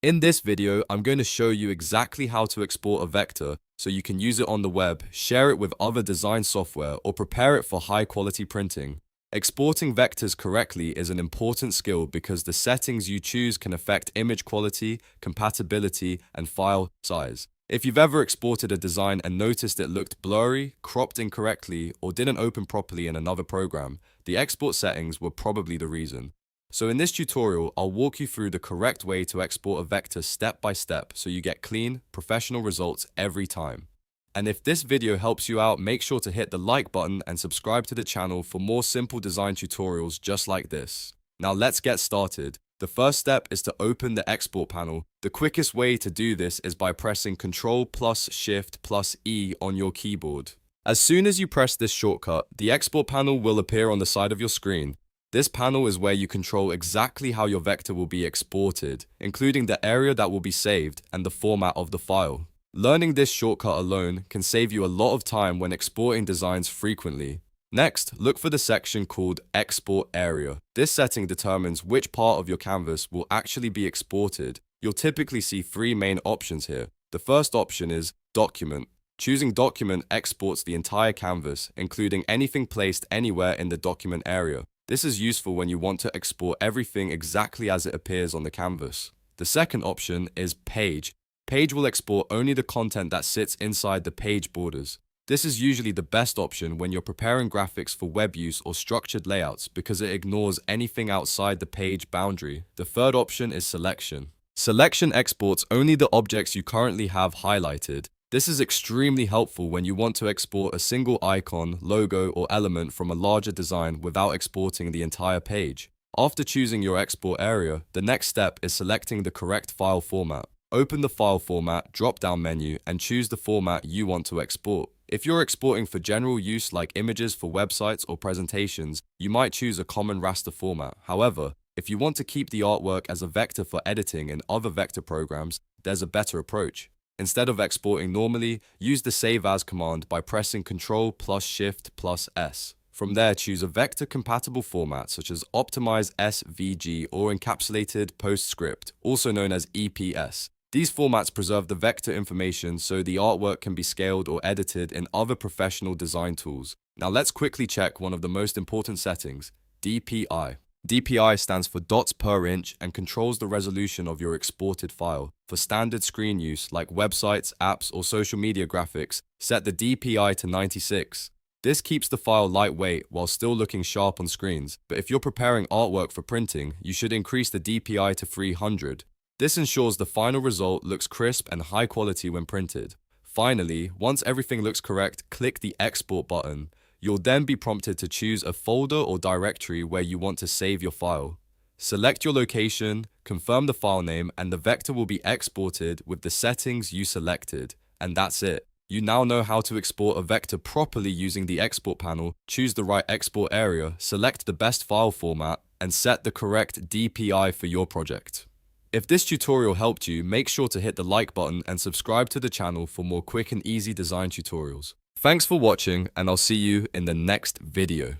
In this video, I'm going to show you exactly how to export a vector so you can use it on the web, share it with other design software, or prepare it for high-quality printing. Exporting vectors correctly is an important skill because the settings you choose can affect image quality, compatibility, and file size. If you've ever exported a design and noticed it looked blurry, cropped incorrectly, or didn't open properly in another program, the export settings were probably the reason. So in this tutorial, I'll walk you through the correct way to export a vector step by step so you get clean, professional results every time. And if this video helps you out, make sure to hit the like button and subscribe to the channel for more simple design tutorials just like this. Now let's get started. The first step is to open the export panel. The quickest way to do this is by pressing Ctrl plus Shift plus E on your keyboard. As soon as you press this shortcut, the export panel will appear on the side of your screen. This panel is where you control exactly how your vector will be exported, including the area that will be saved and the format of the file. Learning this shortcut alone can save you a lot of time when exporting designs frequently. Next, look for the section called Export Area. This setting determines which part of your canvas will actually be exported. You'll typically see three main options here. The first option is Document. Choosing Document exports the entire canvas, including anything placed anywhere in the document area. This is useful when you want to export everything exactly as it appears on the canvas. The second option is Page. Page will export only the content that sits inside the page borders. This is usually the best option when you're preparing graphics for web use or structured layouts because it ignores anything outside the page boundary. The third option is Selection. Selection exports only the objects you currently have highlighted. This is extremely helpful when you want to export a single icon, logo, or element from a larger design without exporting the entire page. After choosing your export area, the next step is selecting the correct file format. Open the File Format drop-down menu and choose the format you want to export. If you're exporting for general use like images for websites or presentations, you might choose a common raster format. However, if you want to keep the artwork as a vector for editing in other vector programs, there's a better approach. Instead of exporting normally, use the Save As command by pressing Ctrl plus Shift plus S. From there, choose a vector-compatible format such as Optimized SVG or Encapsulated PostScript, also known as EPS. These formats preserve the vector information so the artwork can be scaled or edited in other professional design tools. Now let's quickly check one of the most important settings, DPI. DPI stands for dots per inch and controls the resolution of your exported file. For standard screen use like websites, apps, or social media graphics, set the DPI to 96. This keeps the file lightweight while still looking sharp on screens, but if you're preparing artwork for printing, you should increase the DPI to 300. This ensures the final result looks crisp and high quality when printed. Finally, once everything looks correct, click the Export button. You'll then be prompted to choose a folder or directory where you want to save your file. Select your location, confirm the file name, and the vector will be exported with the settings you selected. And that's it. You now know how to export a vector properly using the export panel, choose the right export area, select the best file format, and set the correct DPI for your project. If this tutorial helped you, make sure to hit the like button and subscribe to the channel for more quick and easy design tutorials. Thanks for watching, and I'll see you in the next video.